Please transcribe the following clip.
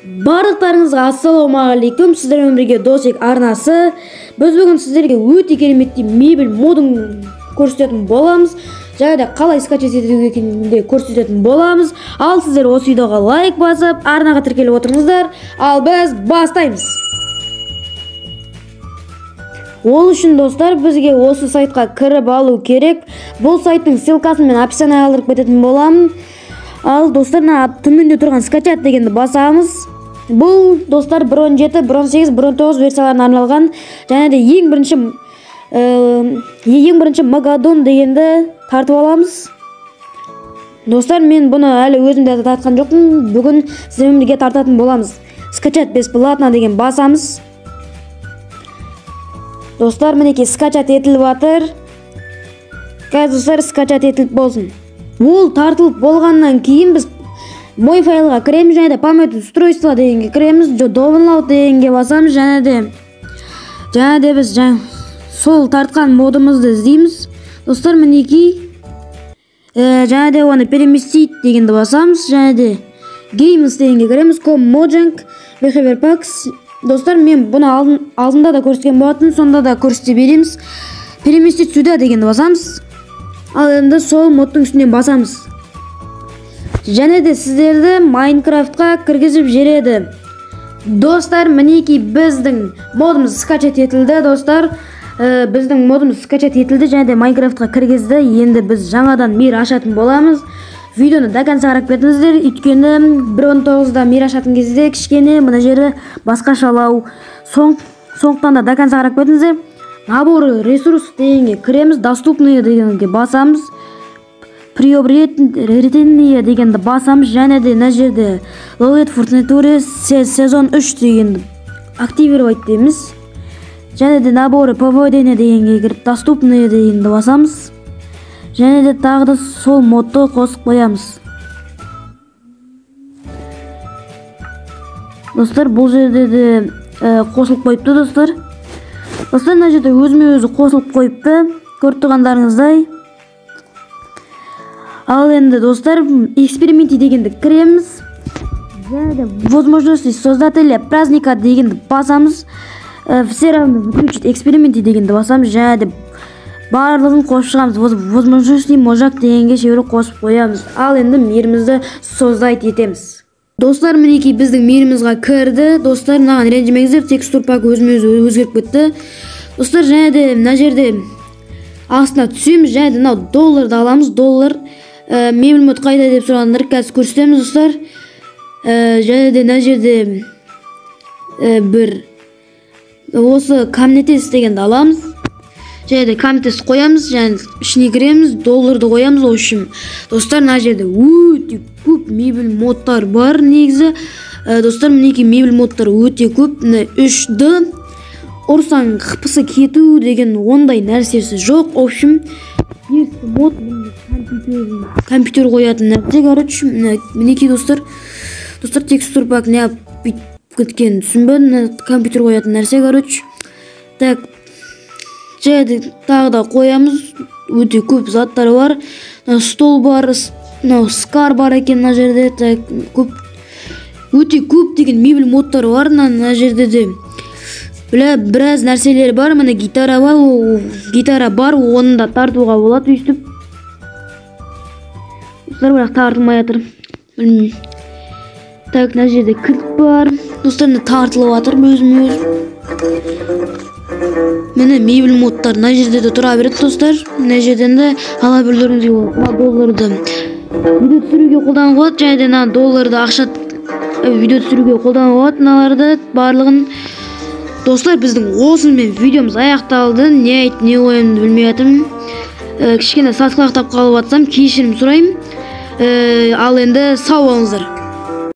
Барлықтарыңызға ассалаумағалейкум. Сіздермен бірге Досек арнасы. Біз бүгін сіздерге өте кереметтей мебель модын көрсететін боламыз. Және де қалай скачать ету екенін де көрсететін боламыз. Ал сіздер осы видеоға лайк басып, арнаға тіркеліп отырыңыздар. Ал біз бастаймыз. Ол үшін достар, бізге осы сайтқа кіріп алу керек. Бұл сайттың ссылкасын мен описанияға қалдырып кететін боламын. Ал достар, төменде тұрған скачать дегенді басамыз. Бұл достар 1.17, 1.8, 1.9 версияларына арналған. Және де ең бірінші Магадон дегенді тартып аламыз. Достар, мен бұны әлі өзімде тартқан жоқпын. Бүгін сіздермен бірге тартатын боламыз. Скачать бесплатно деген басамыз. Достар, мінекей скачать етіліп жатыр. Қазір достар, скачать етіліп болсын. Ол тартылып болғаннан кейін біз мой файлға кіреміз, және де память устройство дегенге кіреміз, download дегенге басамыз, және де біз сол тартқан модымызды іздейміз. Достар, мінекей және де оны переместить дегенді басамыз, және де games дегенге кіреміз, Mojang, Behavior Packs. Достар, мен бұны алдында да көрсеткен болатын, сонда да көрсете береміз. Переместить сюда дегенді басамыз. Ал енді сол модтың үстінен басамыз. Және де сіздерді Майнкрафтқа кіргізіп жереді. Достар, мінекей біздің модымыз скачать етілді. Достар, біздің модымыз скачать етілді, және де Майнкрафтқа кіргізді. Енді біз жаңадан мир ашатын боламыз. Видеоны до конца қарап кетіңіздер, өйткені 1.19-да мир ашатын кезде кішкене мына жері басқашалау. Сондықтан да до конца қарап кетіңіздер. Наборы ресурс дегенге кіреміз, доступные дегенге басамыз, приобретение дегенді басамыз, және де мына жерде Lowlet Fortnite сезон 3 дегенді активировать дейміз. Және де наборы поведение дегенге кіріп, доступные дегенді басамыз. Және де тағы да сол модты қосып қоямыз. Достар, бұл жерде де қосылып қойыпты достар. Достар, мына жерде өзіме-өзі қосылып қойыпты, көріп тұрғандарыңыздай. Ал енді достар, эксперименти дегенді кіреміз. Және де возможности создателя праздника дегенді басамыз. Все равно выключить эксперименти дегенді басамыз, және де барлығын қосып шығамыз. Возможности можак дегенге шеуірі қосып қоямыз. Ал енді мирімізді создайт етеміз. Достар, мінекей біздің мирімізға кірді. Достар, мынаған ренжімеңіздер, текстур пак өзіме-өзі өзгеріп кетті. Достар, және де мына жерде астына түсеміз, және де мынау долларды аламыз. Доллар мебель мод қайда деп сұрағандар қазір көрсетеміз достар. Және де мына жерде бір осы камнетес дегенді аламыз. Және де камнетес қоямыз, және ішіне кіреміз, долларды қоямыз. О үшін достар, мына жерде өте көп мебель модтар бар негізі. Достар, мінекей мебель модтар өте көп. 3D ұрсаң қыпысы кету деген ондай нәрсесі жоқ. О үшін мод компьютер қоятын нәрсе. Короче, мінекей достар, текстур пак не кеткен түсінбедім. Компьютер қоятын нәрсе. Короче, так, және тағы да қоямыз. Өте көп заттар бар. Стол бар, скар бар екен мына жерде. Өте көп деген мебель модтар бар мына жерде де. Біраз нәрселер бар. Міне гитара бар, оны да тартуға болады өйстіп. Достар, бірақ тартылмай жатыр. Так, мына жерде кілт бар. Достар, тартылып жатыр өзіме-өз. Міне мебель модтар мына жерде де тұра береді достар. Мына жерден де ала білдіріңізге болады. Долларды видео түсіруге қолдануға болады, және де долларды ақша видео түсіруге қолдануға болады. Мыналарды барлығын. Достар, біздің осымен видеомыз аяқталды. Не айт, не ойымды білмей жатырмын. Кішкене сасқалақтап қалып жатсам, кешірім сұраймын. Ал енді сау болыңыздар.